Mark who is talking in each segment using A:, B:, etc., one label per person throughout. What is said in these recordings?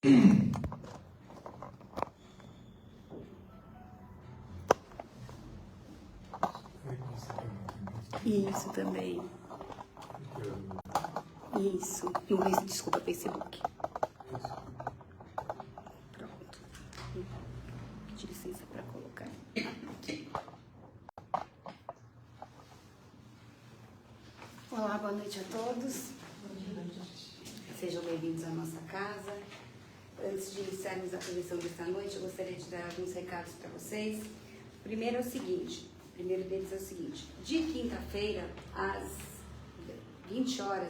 A: Isso também. Isso. Desculpa, Facebook. Pronto. Vou pedir licença para colocar aqui. Olá, boa noite a todos. Sejam bem-vindos à nossa casa. Antes de iniciarmos a projeção desta noite, eu gostaria de dar alguns recados para vocês. O primeiro deles é o seguinte: de quinta-feira, às 20 horas,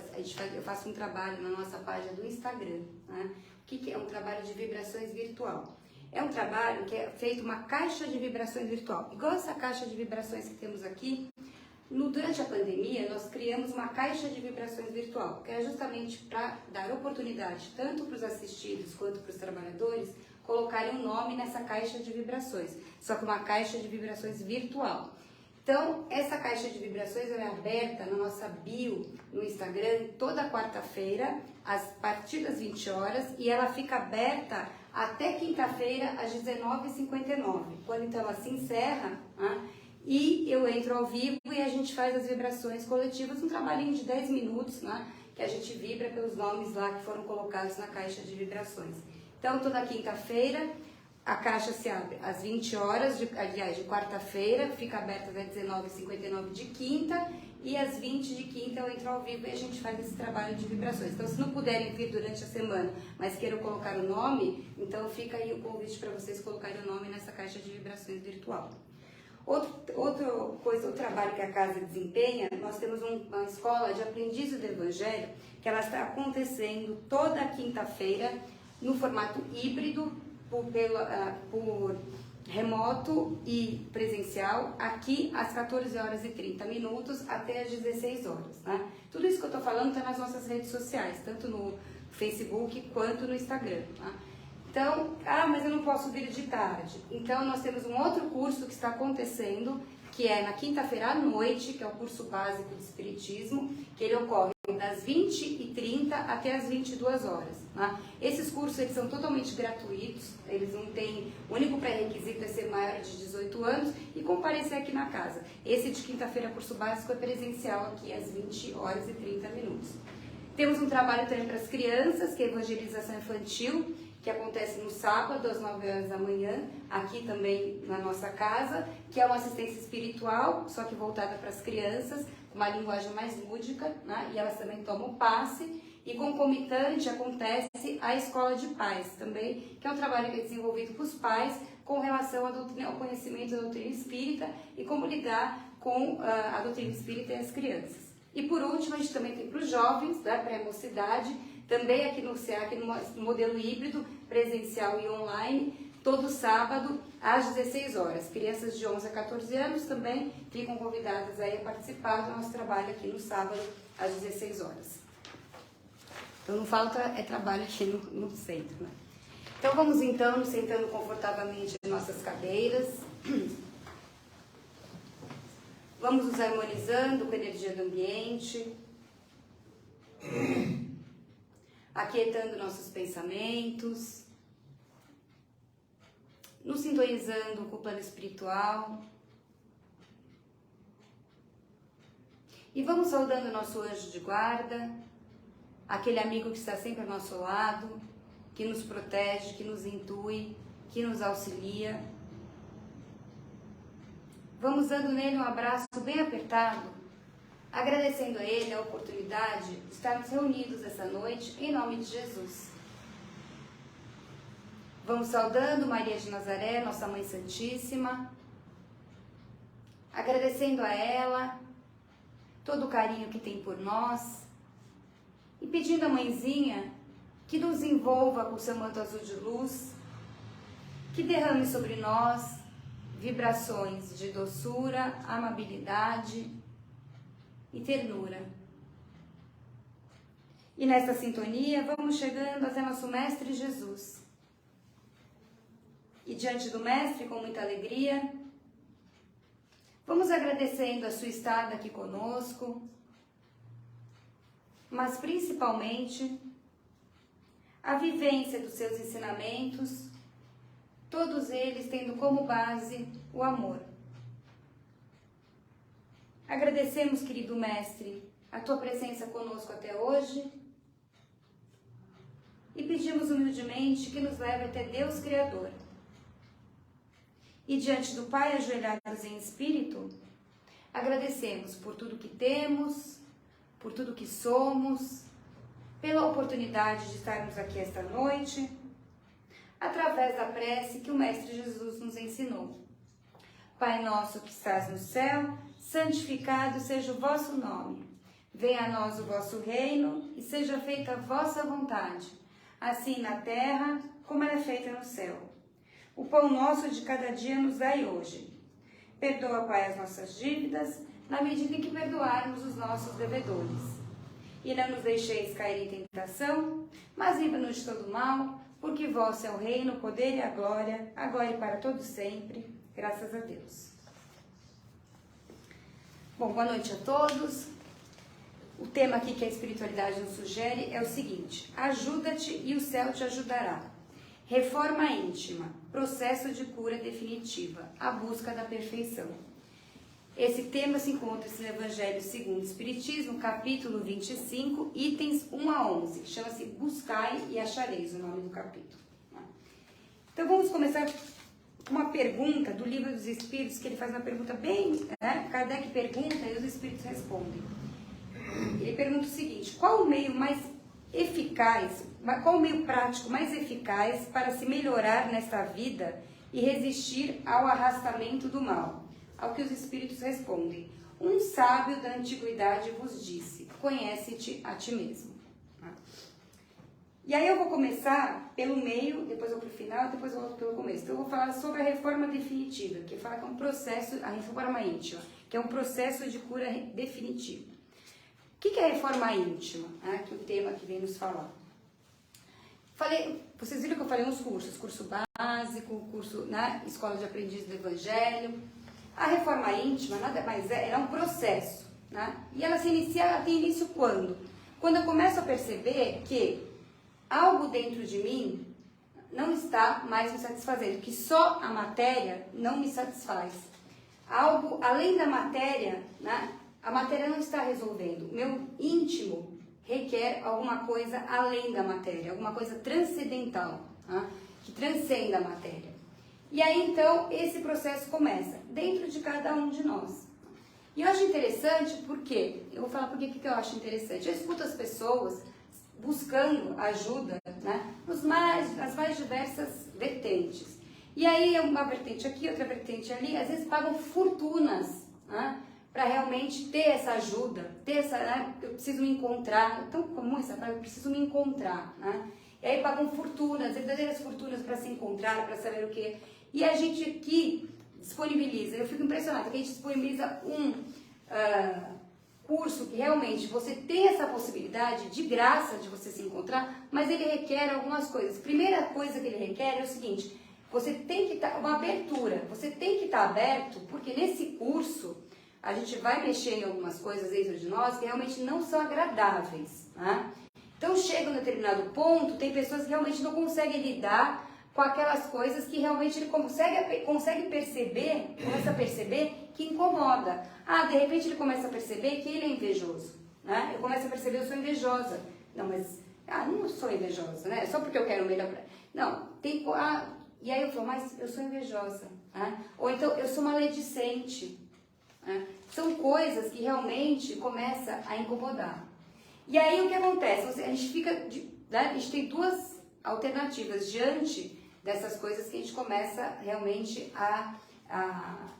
A: eu faço um trabalho na nossa página do Instagram. Né? O que é um trabalho de vibrações virtual? É um trabalho que é feito uma caixa de vibrações virtual. Igual essa caixa de vibrações que temos aqui, durante a pandemia, nós criamos uma caixa de vibrações virtual, que é justamente para dar oportunidade, tanto para os assistidos quanto para os trabalhadores, colocarem um nome nessa caixa de vibrações, só que uma caixa de vibrações virtual. Então, essa caixa de vibrações é aberta na nossa bio no Instagram toda quarta-feira, a partir das 20 horas, e ela fica aberta até quinta-feira, às 19h59. Quando então ela se encerra, né, e eu entro ao vivo e a gente faz as vibrações coletivas, um trabalhinho de 10 minutos, né, que a gente vibra pelos nomes lá que foram colocados na caixa de vibrações. Então, toda quinta-feira, a caixa se abre às 20 horas, de quarta-feira, fica aberta até 19h59 de quinta, e às 20 de quinta eu entro ao vivo e a gente faz esse trabalho de vibrações. Então, se não puderem vir durante a semana, mas queiram colocar o nome, então fica aí o convite para vocês colocarem o nome nessa caixa de vibrações virtual. Outro trabalho que a casa desempenha, nós temos uma escola de aprendizes do Evangelho, que ela está acontecendo toda quinta-feira, no formato híbrido, por remoto e presencial, aqui às 14h30 até às 16 horas. Né? Tudo isso que eu estou falando está nas nossas redes sociais, tanto no Facebook quanto no Instagram. Tá? Então, mas eu não posso vir de tarde. Então, nós temos um outro curso que está acontecendo, que é na quinta-feira à noite, que é o curso básico de Espiritismo, que ele ocorre das 20h30 até as 22 horas. Né? Esses cursos eles são totalmente gratuitos, eles não têm, o único pré-requisito é ser maior de 18 anos e comparecer aqui na casa. Esse de quinta-feira, curso básico, é presencial aqui às 20h30. Temos um trabalho também para as crianças, que é evangelização infantil, que acontece no sábado, às 9 horas da manhã, aqui também na nossa casa, que é uma assistência espiritual, só que voltada para as crianças, com uma linguagem mais lúdica, né? E elas também tomam passe, e concomitante acontece a escola de pais também, que é um trabalho que é desenvolvido para os pais com relação ao conhecimento da doutrina espírita e como lidar com a doutrina espírita e as crianças. E por último, a gente também tem para os jovens, da pré-mocidade, também aqui no SEAC, no modelo híbrido, presencial e online, todo sábado às 16 horas. Crianças de 11 a 14 anos também ficam convidadas aí a participar do nosso trabalho aqui no sábado às 16 horas. Então não falta trabalho aqui no centro. Né? Então vamos então nos sentando confortavelmente em nossas cadeiras. Vamos nos harmonizando com a energia do ambiente. Aquietando nossos pensamentos, nos sintonizando com o plano espiritual. E vamos saudando nosso anjo de guarda, aquele amigo que está sempre ao nosso lado, que nos protege, que nos intui, que nos auxilia. Vamos dando nele um abraço bem apertado, agradecendo a ele a oportunidade de estarmos reunidos essa noite em nome de Jesus. Vamos saudando Maria de Nazaré, nossa Mãe Santíssima, agradecendo a ela todo o carinho que tem por nós e pedindo à Mãezinha que nos envolva com o seu manto azul de luz, que derrame sobre nós vibrações de doçura, amabilidade e ternura. E nessa sintonia vamos chegando até nosso Mestre Jesus. E diante do Mestre, com muita alegria, vamos agradecendo a sua estada aqui conosco, mas principalmente a vivência dos seus ensinamentos, todos eles tendo como base o amor. Agradecemos, querido Mestre, a tua presença conosco até hoje e pedimos humildemente que nos leve até Deus Criador. E diante do Pai, ajoelhados em espírito, agradecemos por tudo que temos, por tudo que somos, pela oportunidade de estarmos aqui esta noite, através da prece que o Mestre Jesus nos ensinou. Pai nosso que estás no céu, santificado seja o vosso nome. Venha a nós o vosso reino e seja feita a vossa vontade, assim na terra como ela é feita no céu. O pão nosso de cada dia nos dai hoje. Perdoa, Pai, as nossas dívidas, na medida em que perdoarmos os nossos devedores. E não nos deixeis cair em tentação, mas livra-nos de todo mal, porque vosso é o reino, o poder e a glória, agora e para todo sempre. Graças a Deus. Bom, boa noite a todos. O tema aqui que a espiritualidade nos sugere é o seguinte: ajuda-te e o céu te ajudará. Reforma íntima, processo de cura definitiva, a busca da perfeição. Esse tema se encontra no Evangelho segundo o Espiritismo, capítulo 25, itens 1 a 11. Chama-se Buscai e Achareis, o nome do capítulo. Então vamos começar com uma pergunta do Livro dos Espíritos, que ele faz uma pergunta bem... Kardec pergunta e os Espíritos respondem. Ele pergunta o seguinte: qual o meio mais eficaz, qual o meio prático mais eficaz para se melhorar nesta vida e resistir ao arrastamento do mal? Ao que os Espíritos respondem: um sábio da antiguidade vos disse, conhece-te a ti mesmo. E aí eu vou começar pelo meio, depois eu vou para o final, depois eu volto pelo começo. Então eu vou falar sobre a reforma definitiva, que fala que é um processo, a reforma íntima, que é um processo de cura definitiva. O que é a reforma íntima? Que é o tema que vem nos falar. Vocês viram que eu falei uns cursos, curso básico, curso na Escola de Aprendiz do Evangelho. A reforma íntima nada mais é um processo, né? E ela tem início quando? Quando eu começo a perceber que algo dentro de mim não está mais me satisfazendo, que só a matéria não me satisfaz. Algo além da matéria, né? A matéria não está resolvendo. O meu íntimo requer alguma coisa além da matéria, alguma coisa transcendental, né? Que transcenda a matéria. E aí, então, esse processo começa dentro de cada um de nós. E eu acho interessante porque, eu vou falar por que eu acho interessante. Eu escuto as pessoas buscando ajuda, né, nas mais diversas vertentes. E aí, uma vertente aqui, outra vertente ali, às vezes pagam fortunas, né, para realmente ter essa ajuda, né, eu preciso me encontrar, tão comum essa frase, eu preciso me encontrar, né? E aí pagam fortunas, verdadeiras fortunas para se encontrar, para saber o que. E a gente aqui disponibiliza, eu fico impressionada, que a gente disponibiliza um curso que realmente você tem essa possibilidade de graça de você se encontrar, mas ele requer algumas coisas. Primeira coisa que ele requer é o seguinte: você tem que estar, uma abertura, você tem que estar aberto, porque nesse curso a gente vai mexer em algumas coisas dentro de nós que realmente não são agradáveis, né? Então chega um determinado ponto, tem pessoas que realmente não conseguem lidar com aquelas coisas que realmente ele consegue perceber, começa a perceber que incomoda. De repente ele começa a perceber que ele é invejoso, né? Eu começo a perceber, eu sou invejosa. Não, mas, não sou invejosa, né? Só porque eu quero o melhor pra... Não, tem... e aí eu falo, mas eu sou invejosa, né? Ou então, eu sou maledicente, né? São coisas que realmente começam a incomodar. E aí o que acontece? A gente fica, né? A gente tem duas alternativas diante dessas coisas que a gente começa realmente a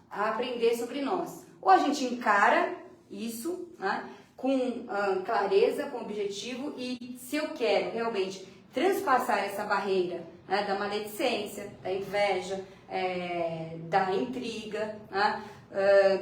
A: aprender sobre nós. Ou a gente encara isso, né, com clareza, com objetivo, e se eu quero realmente transpassar essa barreira, né, da maledicência, da inveja, da intriga, né,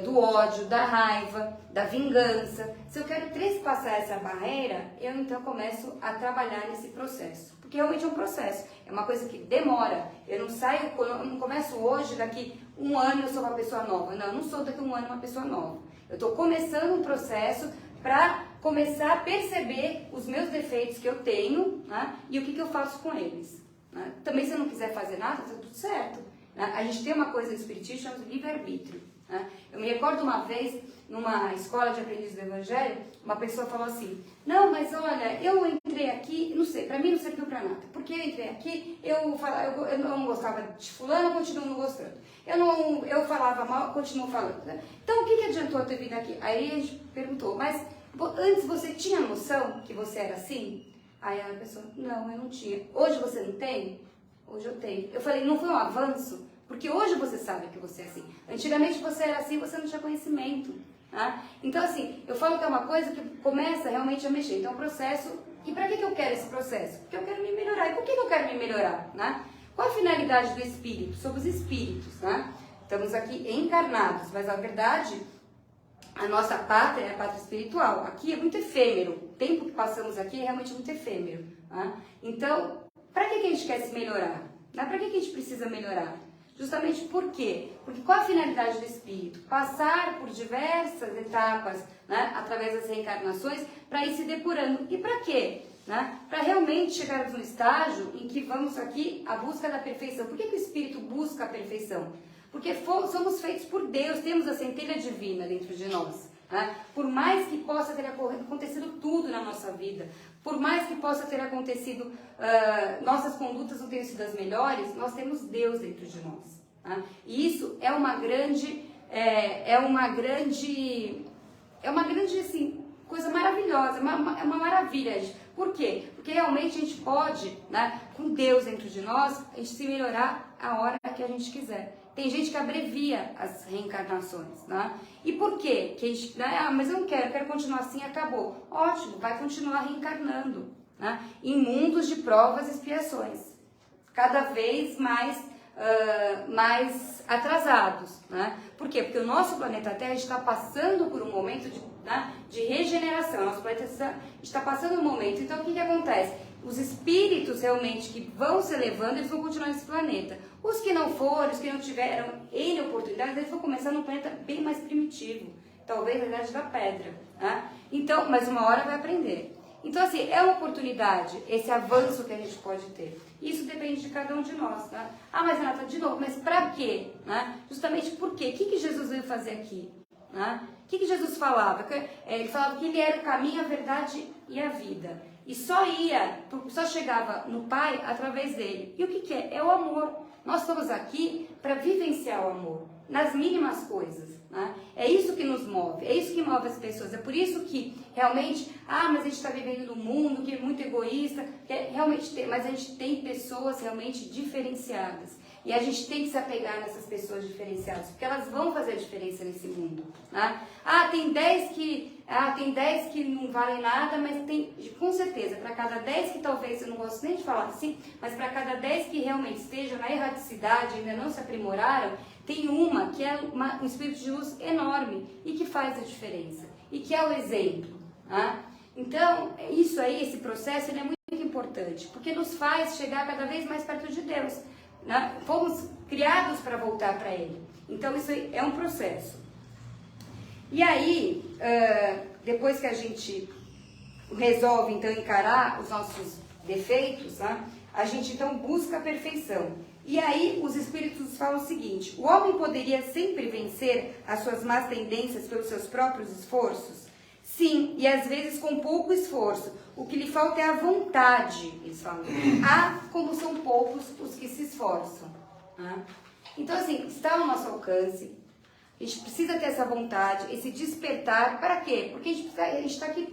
A: do ódio, da raiva, da vingança, se eu quero transpassar essa barreira, eu então começo a trabalhar nesse processo. Porque realmente é um processo, é uma coisa que demora. Eu não começo hoje, daqui um ano eu sou uma pessoa nova. Não, eu não sou daqui um ano uma pessoa nova. Eu estou começando um processo para começar a perceber os meus defeitos que eu tenho, né? E o que eu faço com eles. Né? Também, se eu não quiser fazer nada, tá tudo certo. Né? A gente tem uma coisa no Espiritismo chamada livre-arbítrio. Né? Eu me recordo uma vez, numa escola de aprendizes do Evangelho, uma pessoa falou assim: não, mas olha, eu entrei aqui, não sei, para mim não serviu para nada, porque eu entrei aqui, eu não gostava de fulano, eu continuo não gostando. Eu falava mal, eu continuo falando. Né? Então, o que adiantou eu ter vindo aqui? Aí a gente perguntou, mas antes você tinha noção que você era assim? Aí a pessoa, não, eu não tinha. Hoje você não tem? Hoje eu tenho. Eu falei, não foi um avanço? Porque hoje você sabe que você é assim. Antigamente você era assim, você não tinha conhecimento. Tá? Então, assim, eu falo que é uma coisa que começa realmente a mexer. Então, é um processo. E para que eu quero esse processo? Porque eu quero me melhorar. E por que eu quero me melhorar? Né? Qual a finalidade do espírito? Somos espíritos. Né? Estamos aqui encarnados, mas a verdade, a nossa pátria é a pátria espiritual. Aqui é muito efêmero. O tempo que passamos aqui é realmente muito efêmero. Né? Então, para que a gente quer se melhorar? Né? Para que a gente precisa melhorar? Justamente por quê? Porque qual a finalidade do espírito? Passar por diversas etapas, né, através das reencarnações, para ir se depurando. E para quê? Né? Para realmente chegarmos no estágio em que vamos aqui à busca da perfeição. Por que o espírito busca a perfeição? Porque somos feitos por Deus, temos a centelha divina dentro de nós. Né? Por mais que possa ter acontecido tudo na nossa vida, por mais que possa ter acontecido, nossas condutas não tenham sido as melhores, nós temos Deus dentro de nós. Tá? E isso é uma grande, assim, coisa maravilhosa, é uma maravilha. Por quê? Porque realmente a gente pode, né, com Deus dentro de nós, a gente se melhorar a hora que a gente quiser. Tem gente que abrevia as reencarnações, né? E por quê? Que a gente, né? Mas eu não quero continuar assim, acabou. Ótimo, vai continuar reencarnando, né? Em mundos de provas e expiações, cada vez mais atrasados, né? Por quê? Porque o nosso planeta Terra está passando por um momento de regeneração. O nosso planeta está passando um momento. Então, o que acontece? Os espíritos realmente que vão se elevando, eles vão continuar nesse planeta. Os que não foram, os que não tiveram N oportunidades, eles vão começar num planeta bem mais primitivo. Talvez na Idade da Pedra. Né? Então, mas uma hora vai aprender. Então, assim, é uma oportunidade, esse avanço que a gente pode ter. Isso depende de cada um de nós. Né? Ah, mas Renata, de novo, mas pra quê? Né? Justamente por quê? O que Jesus veio fazer aqui? Né? O que Jesus falava? Ele falava que ele era o caminho, a verdade e a vida. E só chegava no Pai através dele. E o que é? É o amor. Nós estamos aqui para vivenciar o amor, nas mínimas coisas. Né? É isso que nos move, é isso que move as pessoas. É por isso que realmente, mas a gente está vivendo num mundo que é muito egoísta, mas a gente tem pessoas realmente diferenciadas. E a gente tem que se apegar nessas pessoas diferenciadas, porque elas vão fazer a diferença nesse mundo. Né? Tem 10 que não valem nada, mas tem, com certeza, para cada 10 que talvez, eu não gosto nem de falar assim, mas para cada 10 que realmente estejam na erraticidade, ainda não se aprimoraram, tem uma que é um espírito de luz enorme e que faz a diferença, e que é o exemplo. Né? Então, isso aí, esse processo, ele é muito importante, porque nos faz chegar cada vez mais perto de Deus. Né? Fomos criados para voltar para Ele. Então, isso aí é um processo. E aí, depois que a gente resolve, então, encarar os nossos defeitos, né? A gente, então, busca a perfeição. E aí, os espíritos falam o seguinte: o homem poderia sempre vencer as suas más tendências pelos seus próprios esforços? Sim, e às vezes com pouco esforço. O que lhe falta é a vontade, eles falam. Como são poucos os que se esforçam. Né? Então, assim, está ao nosso alcance. A gente precisa ter essa vontade, esse despertar. Para quê? Porque a gente está aqui,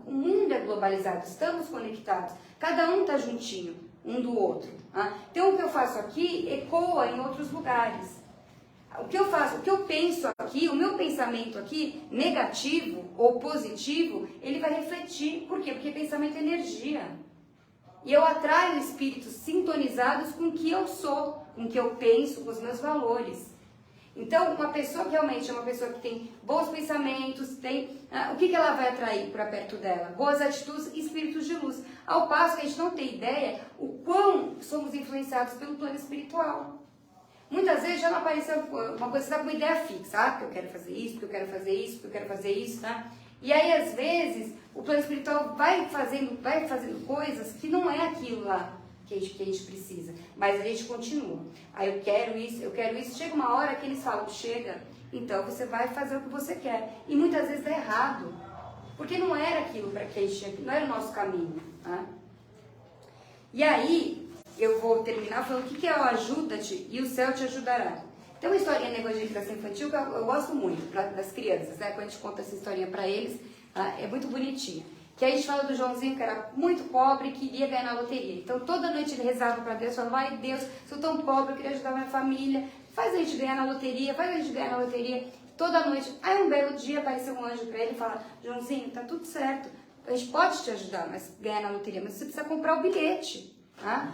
A: o mundo é globalizado, estamos conectados. Cada um está juntinho, um do outro. Né? Então, o que eu faço aqui ecoa em outros lugares. O que eu penso aqui, o meu pensamento aqui, negativo ou positivo, ele vai refletir. Por quê? Porque pensamento é energia. E eu atraio espíritos sintonizados com o que eu sou, com o que eu penso, com os meus valores. Então, uma pessoa que realmente é uma pessoa que tem bons pensamentos, o que ela vai atrair para perto dela? Boas atitudes e espíritos de luz. Ao passo que a gente não tem ideia o quão somos influenciados pelo plano espiritual. Muitas vezes já não apareceu uma coisa, você está com uma ideia fixa, porque eu quero fazer isso, porque eu quero fazer isso, porque eu quero fazer isso, tá? E aí, às vezes, o plano espiritual vai fazendo coisas que não é aquilo lá que a gente precisa. Mas a gente continua. Aí eu quero isso. Chega uma hora que eles falam, chega, então você vai fazer o que você quer. E muitas vezes dá errado. Porque não era aquilo para que a gente, não era o nosso caminho. Tá? E aí, eu vou terminar falando o que é o ajuda-te e o céu te ajudará. Tem uma historinha na evangelização infantil que eu gosto muito, das crianças, né? Quando a gente conta essa historinha para eles, é muito bonitinha. Que aí a gente fala do Joãozinho, que era muito pobre e queria ganhar na loteria. Então toda noite ele rezava para Deus, falava, ai Deus, sou tão pobre, eu queria ajudar minha família, faz a gente ganhar na loteria, faz a gente ganhar na loteria. Toda noite. Aí um belo dia apareceu um anjo para ele e fala, Joãozinho, tá tudo certo, a gente pode te ajudar a ganhar na loteria, mas você precisa comprar o bilhete. Tá?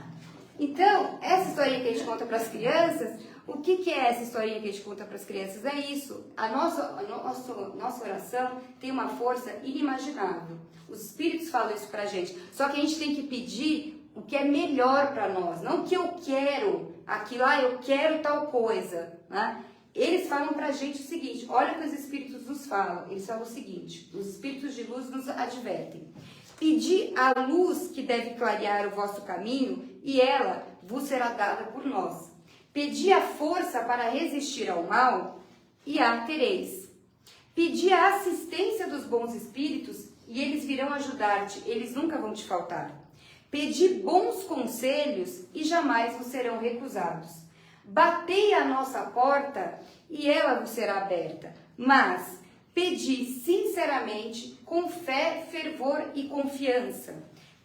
A: Então, essa historinha que a gente conta para as crianças, o que é essa historinha que a gente conta para as crianças? É isso. A nossa oração tem uma força inimaginável. Os espíritos falam isso para a gente. Só que a gente tem que pedir o que é melhor para nós. Não o que eu quero, aquilo, eu quero tal coisa. Né? Eles falam para a gente o seguinte, olha o que os espíritos nos falam. Eles falam o seguinte, os espíritos de luz nos advertem. Pedi a luz que deve clarear o vosso caminho e ela vos será dada por nós. Pedi a força para resistir ao mal e a tereis. Pedi a assistência dos bons espíritos e eles virão ajudar-te, eles nunca vão te faltar. Pedi bons conselhos e jamais vos serão recusados. Batei à nossa porta e ela vos será aberta. Mas pedi sinceramente, com fé, fervor e confiança.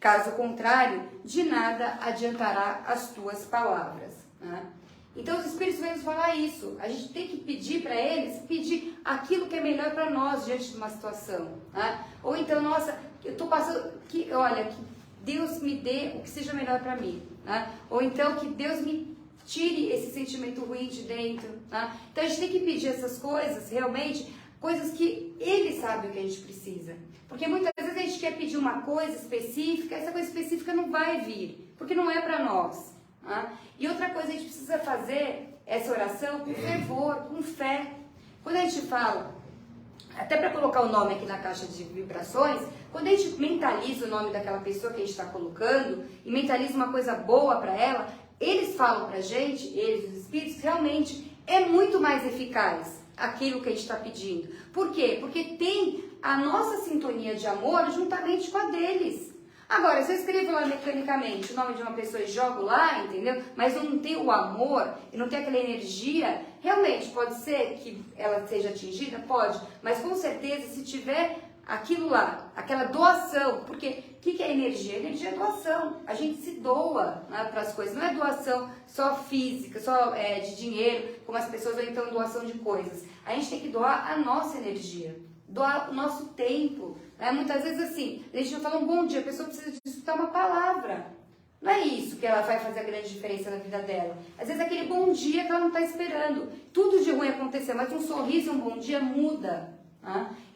A: Caso contrário, de nada adiantará as tuas palavras. Né? Então os espíritos vêm nos falar isso. A gente tem que pedir para eles, pedir aquilo que é melhor para nós diante de uma situação. Né? Ou então, nossa, eu estou passando, que Deus me dê o que seja melhor para mim. Né? Ou então que Deus me tire esse sentimento ruim de dentro. Né? Então a gente tem que pedir essas coisas, realmente, coisas que Ele sabe o que a gente precisa. Porque muitas vezes a gente quer pedir uma coisa específica, essa coisa específica não vai vir, porque não é para nós. Tá? E outra coisa, a gente precisa fazer essa oração com fervor, com fé. Quando a gente fala, até para colocar o nome aqui na caixa de vibrações, quando a gente mentaliza o nome daquela pessoa que a gente está colocando, e mentaliza uma coisa boa para ela, eles falam para a gente, eles, os espíritos, realmente é muito mais eficaz aquilo que a gente está pedindo. Por quê? Porque tem a nossa sintonia de amor juntamente com a deles. Agora, se eu escrevo lá mecanicamente o nome de uma pessoa e jogo lá, entendeu? Mas não tem o amor e não tem aquela energia, realmente pode ser que ela seja atingida? Pode. Mas com certeza, se tiver aquilo lá, aquela doação, porque o que é energia? Energia é doação. A gente se doa, né, para as coisas. Não é doação só física, só de dinheiro, como as pessoas, ou então doação de coisas. A gente tem que doar a nossa energia, doar o nosso tempo. Muitas vezes assim, a gente não fala um bom dia, a pessoa precisa de escutar uma palavra. Não é isso que ela vai fazer a grande diferença na vida dela. Às vezes é aquele bom dia que ela não está esperando. Tudo de ruim acontecer, mas um sorriso e um bom dia muda.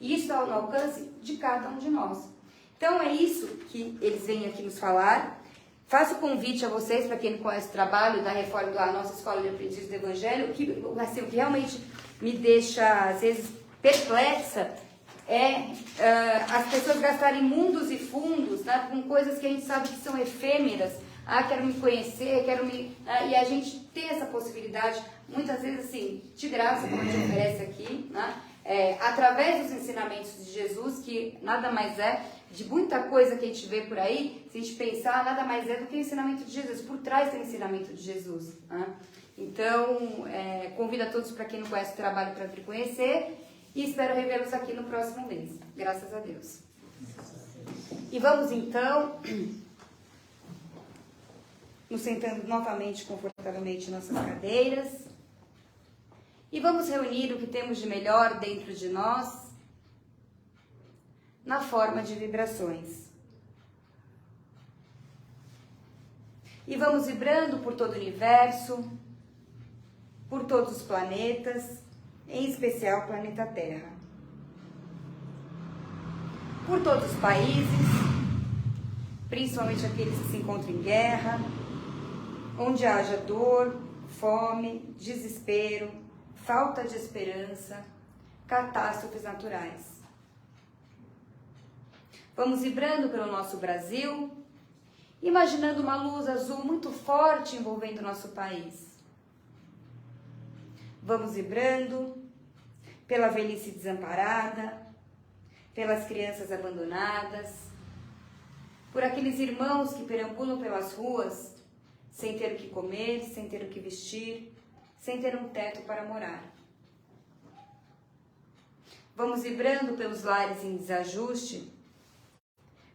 A: E isso está no alcance de cada um de nós. Então é isso que eles vêm aqui nos falar. Faço convite a vocês, para quem não conhece o trabalho da Reforma da nossa Escola de Aprendizes do Evangelho, assim, o que realmente me deixa, às vezes, perplexa, as pessoas gastarem mundos e fundos, né, com coisas que a gente sabe que são efêmeras. Quero me conhecer, e a gente tem essa possibilidade, muitas vezes assim, de graça, como a gente oferece aqui, né? Através dos ensinamentos de Jesus, que nada mais é, de muita coisa que a gente vê por aí, se a gente pensar, nada mais é do que o ensinamento de Jesus. Por trás tem o ensinamento de Jesus. Né? Então, convido a todos, para quem não conhece o trabalho, para vir conhecer, e espero revê-los aqui no próximo mês. Graças a Deus. E vamos então, nos sentando novamente confortavelmente em nossas cadeiras. E vamos reunir o que temos de melhor dentro de nós na forma de vibrações. E vamos vibrando por todo o universo, por todos os planetas, em especial o planeta Terra. Por todos os países, principalmente aqueles que se encontram em guerra, onde haja dor, fome, desespero, falta de esperança, catástrofes naturais. Vamos vibrando pelo nosso Brasil, imaginando uma luz azul muito forte envolvendo o nosso país. Vamos vibrando pela velhice desamparada, pelas crianças abandonadas, por aqueles irmãos que perambulam pelas ruas sem ter o que comer, sem ter o que vestir, sem ter um teto para morar. Vamos vibrando pelos lares em desajuste,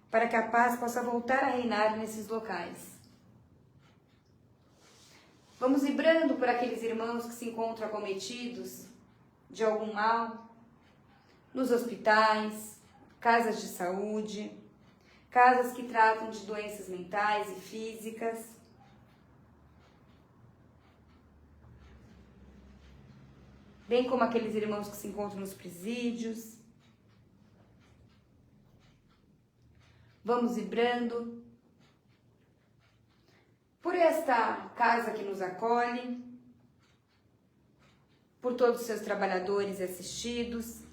A: para que a paz possa voltar a reinar nesses locais. Vamos vibrando por aqueles irmãos que se encontram acometidos de algum mal, nos hospitais, casas de saúde, casas que tratam de doenças mentais e físicas. Bem como aqueles irmãos que se encontram nos presídios. Vamos vibrando por esta casa que nos acolhe, por todos os seus trabalhadores e assistidos,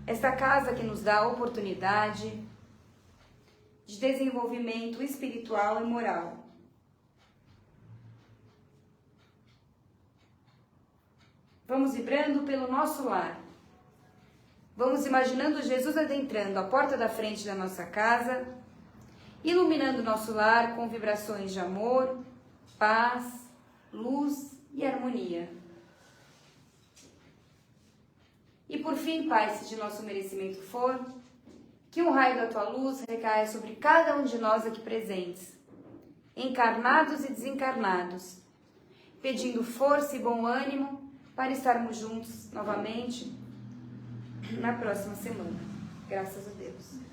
A: esta casa que nos dá a oportunidade de desenvolvimento espiritual e moral. Vamos vibrando pelo nosso lar. Vamos imaginando Jesus adentrando a porta da frente da nossa casa, iluminando nosso lar com vibrações de amor, paz, luz e harmonia. E por fim, Pai, se de nosso merecimento for, que um raio da Tua luz recaia sobre cada um de nós aqui presentes, encarnados e desencarnados, pedindo força e bom ânimo para estarmos juntos novamente na próxima semana. Graças a Deus.